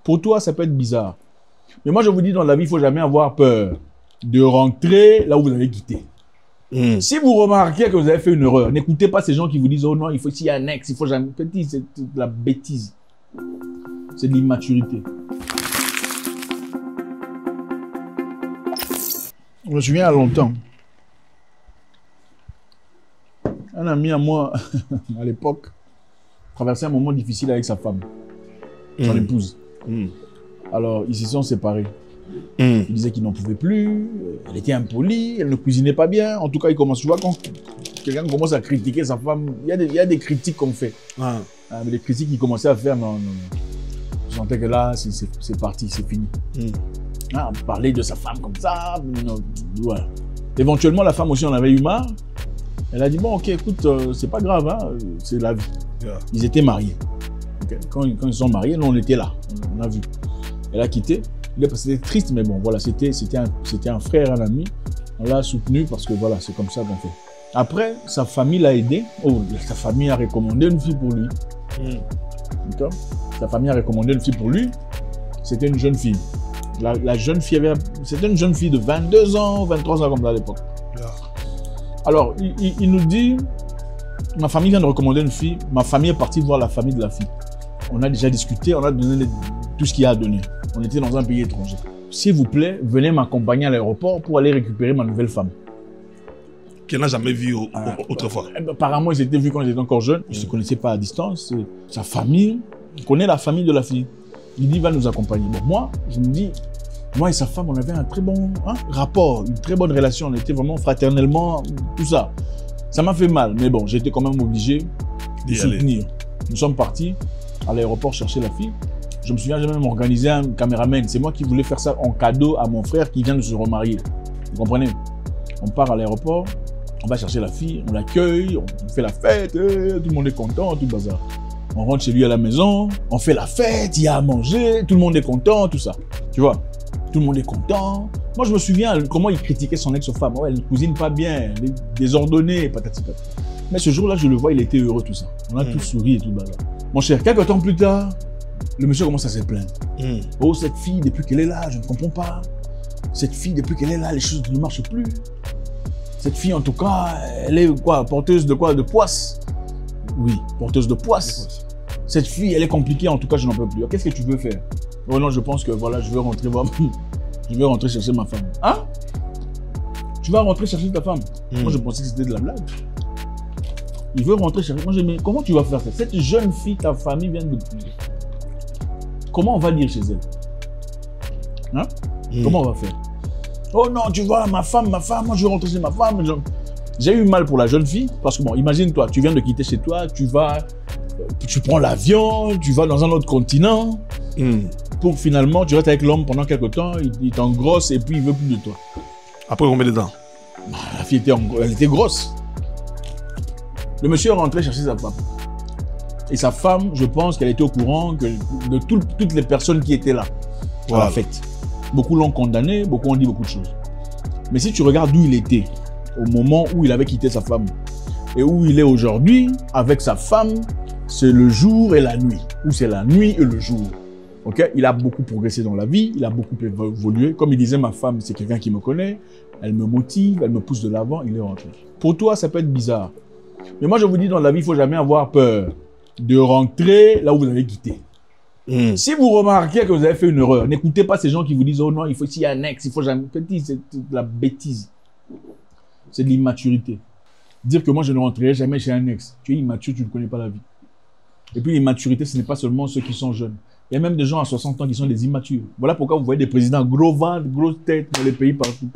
Pour toi, ça peut être bizarre. Mais moi, je vous dis, dans la vie, il ne faut jamais avoir peur de rentrer là où vous avez quitté. Si vous remarquez que vous avez fait une erreur, n'écoutez pas ces gens qui vous disent « Oh non, il faut s'y annexe, il faut jamais... » Petit, c'est de la bêtise. C'est de l'immaturité. Je me souviens à longtemps. Un ami à moi, à l'époque, traversait un moment difficile avec sa femme, son épouse. Alors, ils se sont séparés. Il disait qu'il n'en pouvait plus, elle était impolie, elle ne cuisinait pas bien. En tout cas, il commence, tu vois, quand quelqu'un commence à critiquer sa femme, il y a des critiques qu'on fait. Mais les critiques qu'il commençait à faire, non. Je sentais que là, c'est parti, c'est fini. Parler de sa femme comme ça, non, voilà. Éventuellement, la femme aussi en avait eu marre. Elle a dit, bon, ok, écoute, c'est pas grave, hein, c'est la vie. Ils étaient mariés. Okay. Quand ils sont mariés, nous, on était là, on a vu. Elle a quitté. C'était triste, mais bon, voilà, c'était un frère, un ami. On l'a soutenu parce que voilà, c'est comme ça qu'on fait. Après, sa famille l'a aidé. Oh, sa famille a recommandé une fille pour lui. Sa famille a recommandé une fille pour lui. C'était une jeune fille. La jeune fille c'était une jeune fille de 22 ans, 23 ans comme ça à l'époque. Alors, il nous dit, ma famille vient de recommander une fille. Ma famille est partie voir la famille de la fille. On a déjà discuté, on a donné tout ce qu'il y a à donner. On était dans un pays étranger. S'il vous plaît, venez m'accompagner à l'aéroport pour aller récupérer ma nouvelle femme. Qu'elle n'a jamais vue autrefois. Apparemment, ils s'étaient vus quand ils étaient encore jeunes. Ils ne se connaissaient pas à distance. Sa famille, il connaît la famille de la fille. Il dit, va nous accompagner. Bon, moi, je me dis, moi et sa femme, on avait un très bon rapport, une très bonne relation. On était vraiment fraternellement, tout ça. Ça m'a fait mal, mais bon, j'étais quand même obligé de soutenir. Nous sommes partis à l'aéroport chercher la fille. Je me souviens, j'ai même organisé un caméraman. C'est moi qui voulais faire ça en cadeau à mon frère qui vient de se remarier. Vous comprenez? On part à l'aéroport, on va chercher la fille, on l'accueille, on fait la fête, tout le monde est content, tout le bazar. On rentre chez lui à la maison, on fait la fête, il y a à manger, tout le monde est content, tout ça. Tu vois? Tout le monde est content. Moi, je me souviens comment il critiquait son ex-femme. Oh, elle ne cuisine pas bien, elle est désordonnée, patati patata. Mais ce jour-là, je le vois, il était heureux, tout ça. On a tous souri et tout le bazar. Mon cher, quelques temps plus tard, le monsieur commence à se plaindre. Oh, cette fille, depuis qu'elle est là, je ne comprends pas. Cette fille, depuis qu'elle est là, les choses ne marchent plus. Cette fille, en tout cas, elle est quoi? Porteuse de quoi? De poisse. Oui, porteuse de poisse. Cette fille, elle est compliquée, en tout cas, je n'en peux plus. Qu'est-ce que tu veux faire? Oh non, je pense que voilà, je vais rentrer voir. Je vais rentrer chercher ma femme. Hein? Tu vas rentrer chercher ta femme? Moi, je pensais que c'était de la blague. Il veut rentrer chercher. Moi, je dis, mais comment tu vas faire ça? Cette jeune fille, ta famille vient de... Comment on va dire chez elle? Hein? Comment on va faire? Oh non, tu vois, ma femme, moi je vais rentrer chez ma femme. J'ai eu mal pour la jeune fille parce que bon, imagine-toi, tu viens de quitter chez toi, tu prends l'avion, tu vas dans un autre continent pour finalement, tu restes avec l'homme pendant quelques temps, il t'engrosse et puis il veut plus de toi. Après combien de temps? La fille elle était grosse. Le monsieur est rentré chercher sa femme. Et sa femme, je pense qu'elle était au courant de toutes les personnes qui étaient là à la fête. Beaucoup l'ont condamné, beaucoup ont dit beaucoup de choses. Mais si tu regardes d'où il était, au moment où il avait quitté sa femme, et où il est aujourd'hui, avec sa femme, c'est le jour et la nuit. Ou c'est la nuit et le jour. Okay? Il a beaucoup progressé dans la vie, il a beaucoup évolué. Comme il disait, ma femme, c'est quelqu'un qui me connaît, elle me motive, elle me pousse de l'avant, il est rentré. Pour toi, ça peut être bizarre. Mais moi, je vous dis, dans la vie, il ne faut jamais avoir peur de rentrer là où vous avez quitté. Si vous remarquez que vous avez fait une erreur, n'écoutez pas ces gens qui vous disent « Oh non, il faut s'y annexe, il faut jamais... » Petit, c'est de la bêtise. C'est de l'immaturité. Dire que moi, je ne rentrerai jamais chez un ex. Tu es immature, tu ne connais pas la vie. Et puis, l'immaturité, ce n'est pas seulement ceux qui sont jeunes. Il y a même des gens à 60 ans qui sont des immatures. Voilà pourquoi vous voyez des présidents gros ventre, grosse tête dans les pays partout.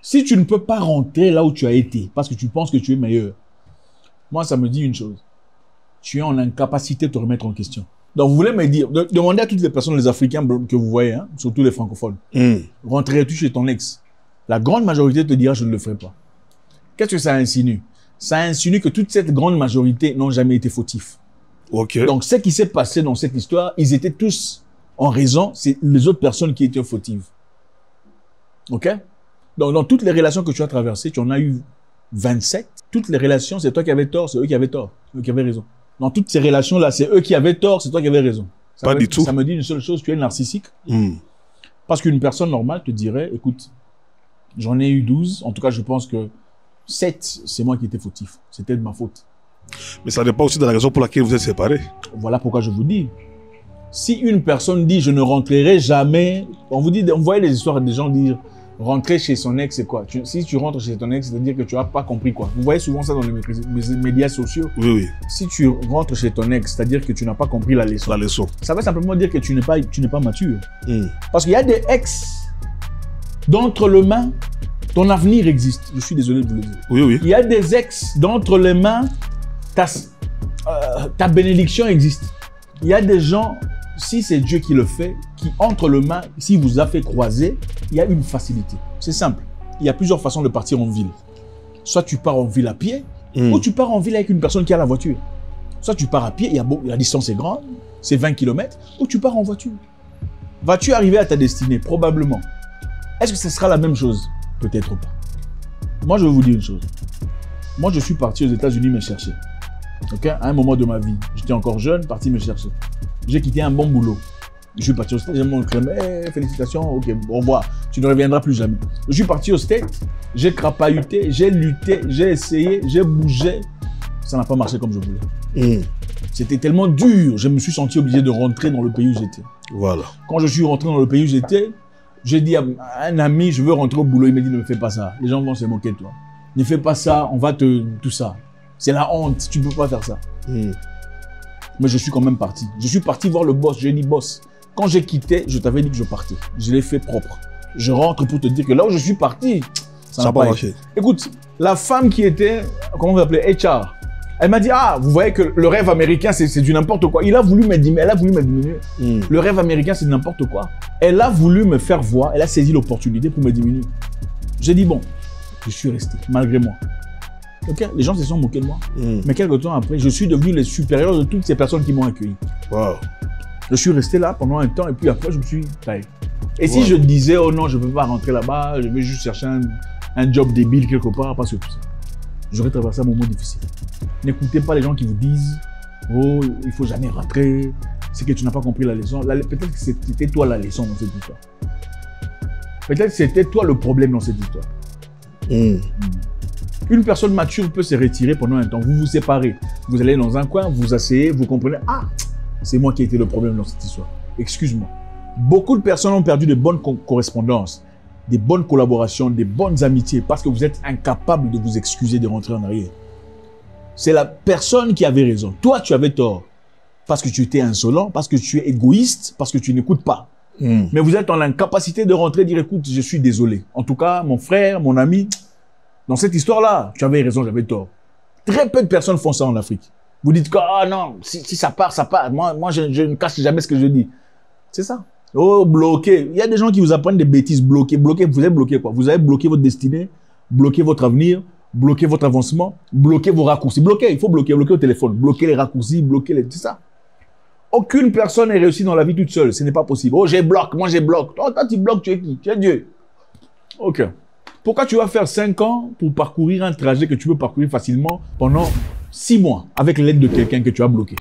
Si tu ne peux pas rentrer là où tu as été, parce que tu penses que tu es meilleur, moi, ça me dit une chose. Tu es en incapacité de te remettre en question. Donc, vous voulez me dire, demandez à toutes les personnes, les Africains que vous voyez, hein, surtout les francophones, rentrerais-tu chez ton ex? La grande majorité te dira, je ne le ferai pas. Qu'est-ce que ça insinue? Ça insinue que toute cette grande majorité n'ont jamais été fautifs. Donc, ce qui s'est passé dans cette histoire, ils étaient tous en raison, c'est les autres personnes qui étaient fautives. OK? Donc, dans toutes les relations que tu as traversées, tu en as eu 27. Toutes les relations, c'est toi qui avais tort, c'est eux qui avaient tort, eux qui avaient raison. Dans toutes ces relations-là, c'est eux qui avaient tort, c'est toi qui avais raison. Pas du tout. Ça me dit une seule chose, tu es narcissique. Parce qu'une personne normale te dirait, écoute, j'en ai eu 12, en tout cas je pense que 7, c'est moi qui étais fautif. C'était de ma faute. Mais ça dépend aussi de la raison pour laquelle vous êtes séparés. Voilà pourquoi je vous dis. Si une personne dit, je ne rentrerai jamais, on voyait les histoires des gens dire, rentrer chez son ex, c'est quoi? Si tu rentres chez ton ex, c'est-à-dire que tu n'as pas compris quoi. Vous voyez souvent ça dans les médias sociaux. Oui, oui. Si tu rentres chez ton ex, c'est-à-dire que tu n'as pas compris la leçon. La leçon. Ça veut simplement dire que tu n'es pas mature. Parce qu'il y a des ex, d'entre les mains, ton avenir existe. Je suis désolé de vous le dire. Oui, oui. Il y a des ex, d'entre les mains, ta bénédiction existe. Il y a des gens, si c'est Dieu qui le fait, qui entre les mains, s'il vous a fait croiser, il y a une facilité. C'est simple. Il y a plusieurs façons de partir en ville. Soit tu pars en ville à pied, ou tu pars en ville avec une personne qui a la voiture. Soit tu pars à pied, la distance est grande, c'est 20 km, ou tu pars en voiture. Vas-tu arriver à ta destinée? Probablement. Est-ce que ce sera la même chose? Peut-être pas. Moi, je vais vous dire une chose. Moi, je suis parti aux États-Unis me chercher. Okay? À un moment de ma vie, j'étais encore jeune, parti me chercher. J'ai quitté un bon boulot. Je suis parti au States, j'ai mon crème, félicitations, ok, au revoir, tu ne reviendras plus jamais. Je suis parti au States, j'ai crapahuté, j'ai lutté, j'ai essayé, j'ai bougé. Ça n'a pas marché comme je voulais. C'était tellement dur, je me suis senti obligé de rentrer dans le pays où j'étais. Voilà. Quand je suis rentré dans le pays où j'étais, j'ai dit à un ami, je veux rentrer au boulot. Il m'a dit, ne me fais pas ça. Les gens vont se moquer de toi. Ne fais pas ça, on va tout ça. C'est la honte, tu ne peux pas faire ça. Mais je suis quand même parti. Je suis parti voir le boss. J'ai dit, boss, quand j'ai quitté, je t'avais dit que je partais. Je l'ai fait propre. Je rentre pour te dire que là où je suis parti, ça n'a pas marché. Écoute, la femme qui était, comment on va appeler, HR, elle m'a dit, ah, vous voyez que le rêve américain, c'est du n'importe quoi. Elle a voulu me diminuer. Le rêve américain, c'est n'importe quoi. Elle a voulu me faire voir, elle a saisi l'opportunité pour me diminuer. J'ai dit, bon, je suis resté, malgré moi. Okay? Les gens se sont moqués de moi. Mais quelques temps après, je suis devenu le supérieur de toutes ces personnes qui m'ont accueilli. Wow. Je suis resté là pendant un temps et puis après, je me suis taillé. Et si je disais, oh non, je ne peux pas rentrer là-bas, je vais juste chercher un job débile quelque part, parce que tout ça. J'aurais traversé un moment difficile. N'écoutez pas les gens qui vous disent, oh, il ne faut jamais rentrer, c'est que tu n'as pas compris la leçon. Peut-être que c'était toi la leçon dans cette histoire. Peut-être que c'était toi le problème dans cette histoire. Une personne mature peut se retirer pendant un temps. Vous vous séparez. Vous allez dans un coin, vous vous asseyez, vous comprenez. Ah, c'est moi qui ai été le problème dans cette histoire. Excuse-moi. Beaucoup de personnes ont perdu de bonnes correspondances, des bonnes collaborations, des bonnes amitiés parce que vous êtes incapable de vous excuser de rentrer en arrière. C'est la personne qui avait raison. Toi, tu avais tort. Parce que tu étais insolent, parce que tu es égoïste, parce que tu n'écoutes pas. Mais vous êtes en incapacité de rentrer et dire, écoute, je suis désolé. En tout cas, mon frère, mon ami, dans cette histoire-là, tu avais raison, j'avais tort. Très peu de personnes font ça en Afrique. Vous dites que, ah non, si ça part, ça part. Moi je ne cache jamais ce que je dis. C'est ça. Oh, bloqué. Il y a des gens qui vous apprennent des bêtises. Bloqué. Vous avez bloqué quoi? Vous avez bloqué votre destinée, bloqué votre avenir, bloqué votre avancement, bloqué vos raccourcis. Bloqué, il faut bloquer au téléphone. Bloquer les raccourcis, c'est ça. Aucune personne n'est réussie dans la vie toute seule. Ce n'est pas possible. Oh, j'ai bloqué, moi j'ai bloqué. Oh, toi, tu bloques, tu es qui? Tu es Dieu. Ok. Pourquoi tu vas faire 5 ans pour parcourir un trajet que tu peux parcourir facilement pendant 6 mois avec l'aide de quelqu'un que tu as bloqué?